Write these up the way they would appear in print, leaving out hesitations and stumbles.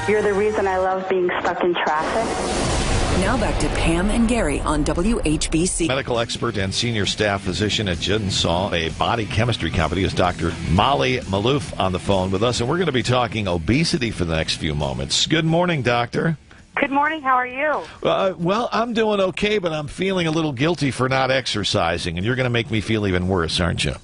You're the reason I love being stuck in traffic. Now back to Pam and Gary on WHBC. Medical expert and senior staff physician at Jinsol, a body chemistry company, is Dr. Molly Maloof on the phone with us, and we're going to be talking obesity for the next few moments. Good morning, doctor. Good morning. How are you? Well, I'm doing okay, but I'm feeling a little guilty for not exercising, and you're going to make me feel even worse, aren't you?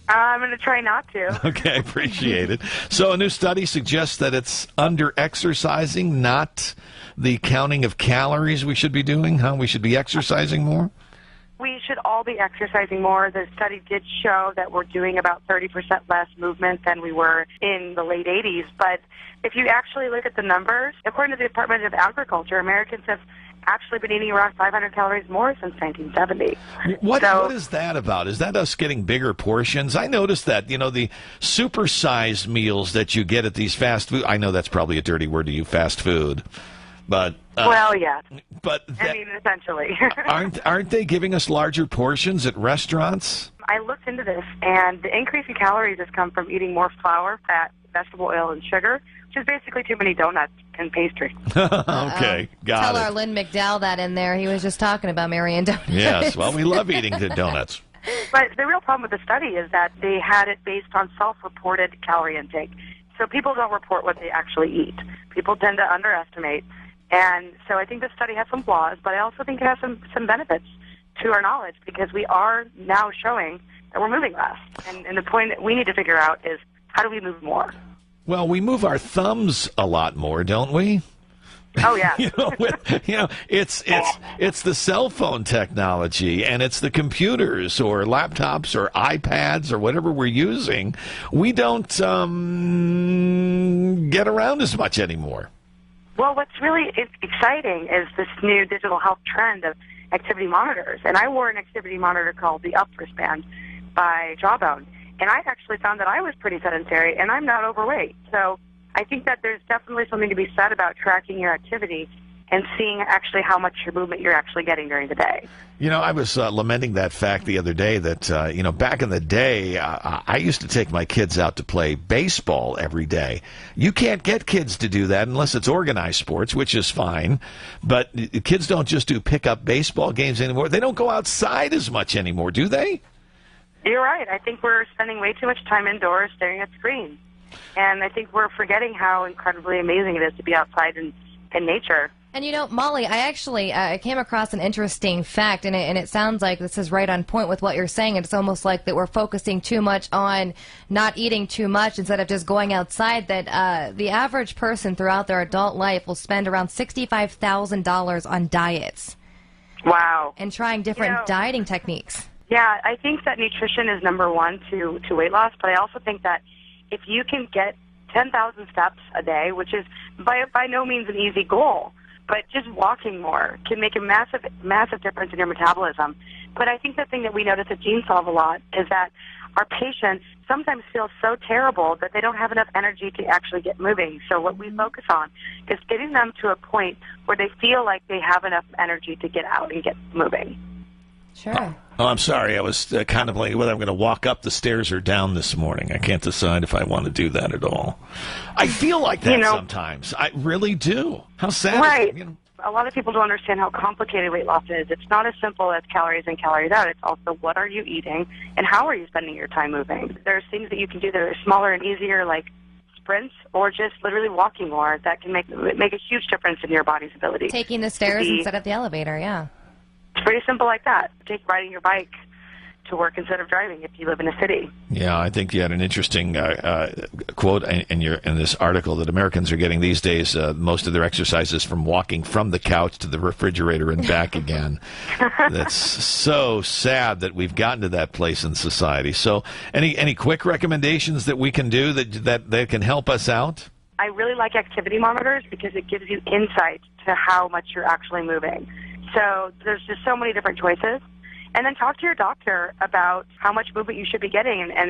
I'm going to try not to. Okay, appreciate it. So a new study suggests that it's under-exercising, not the counting of calories we should be doing, huh? We should be exercising more? We should all be exercising more. The study did show that we're doing about 30% less movement than we were in the late 80s. But if you actually look at the numbers, according to the Department of Agriculture, Americans have actually been eating around 500 calories more since 1970. What is that about? Is that us getting bigger portions? I noticed that, the supersized meals that you get at these fast food, I know that's probably a dirty word to you, fast food, but... well, yes. But essentially. aren't they giving us larger portions at restaurants? I looked into this, and the increase in calories has come from eating more flour, fat, vegetable oil, and sugar, which is basically too many donuts and pastry. Okay, got Tell it. our Lynn McDowell that in there. He was just talking about Marion donuts. Yes, well, we love eating the donuts. But the real problem with the study is that they had it based on self-reported calorie intake. So people don't report what they actually eat. People tend to underestimate. And so I think this study has some flaws, but I also think it has some benefits to our knowledge, because we are now showing that we're moving less. And the point that we need to figure out is, how do we move more? Well, we move our thumbs a lot more, don't we? Oh, yeah. It's the cell phone technology, and it's the computers or laptops or iPads or whatever we're using. We don't get around as much anymore. Well, what's really exciting is this new digital health trend of activity monitors. And I wore an activity monitor called the Up wristband by Jawbone. And I actually found that I was pretty sedentary, and I'm not overweight. So I think that there's definitely something to be said about tracking your activity and seeing actually how much your movement you're actually getting during the day. I was lamenting that fact the other day that, back in the day, I used to take my kids out to play baseball every day. You can't get kids to do that unless it's organized sports, which is fine. But kids don't just do pickup baseball games anymore. They don't go outside as much anymore, do they? You're right. I think we're spending way too much time indoors staring at screens. And I think we're forgetting how incredibly amazing it is to be outside in nature. And Molly, I actually came across an interesting fact, and it sounds like this is right on point with what you're saying. It's almost like that we're focusing too much on not eating too much instead of just going outside, that the average person throughout their adult life will spend around $65,000 on diets. Wow. And trying different dieting techniques. Yeah, I think that nutrition is number one to weight loss, but I also think that if you can get 10,000 steps a day, which is by no means an easy goal, but just walking more can make a massive, massive difference in your metabolism. But I think the thing that we notice at GeneSolve a lot is that our patients sometimes feel so terrible that they don't have enough energy to actually get moving. So what we focus on is getting them to a point where they feel like they have enough energy to get out and get moving. Sure. Oh, I'm sorry. I was contemplating whether I'm going to walk up the stairs or down this morning. I can't decide if I want to do that at all. I feel like that sometimes. I really do. How sad right. is it? A lot of people don't understand how complicated weight loss is. It's not as simple as calories in, calories out. It's also what are you eating and how are you spending your time moving. There's things that you can do that are smaller and easier, like sprints, or just literally walking more, that can make a huge difference in your body's ability. Taking the stairs instead of the elevator, yeah. It's pretty simple like that. Take riding your bike to work instead of driving if you live in a city. Yeah, I think you had an interesting quote in this article that Americans are getting these days most of their exercises from walking from the couch to the refrigerator and back again. That's so sad that we've gotten to that place in society. So any quick recommendations that we can do that can help us out? I really like activity monitors because it gives you insight to how much you're actually moving. So there's just so many different choices. And then talk to your doctor about how much movement you should be getting, and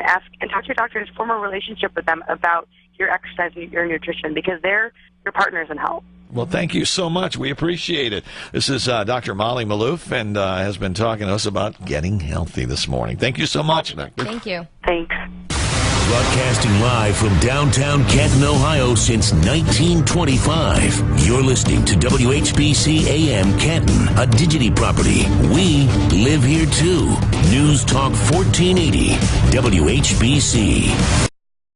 talk to your doctor and form a relationship with them about your exercise and your nutrition, because they're your partners in health. Well, thank you so much. We appreciate it. This is Dr. Molly Maloof, and has been talking to us about getting healthy this morning. Thank you so much, Doctor. Thank you. Thanks. Broadcasting live from downtown Canton, Ohio since 1925. You're listening to WHBC AM Canton, a Digity property. We live here too. News Talk 1480, WHBC.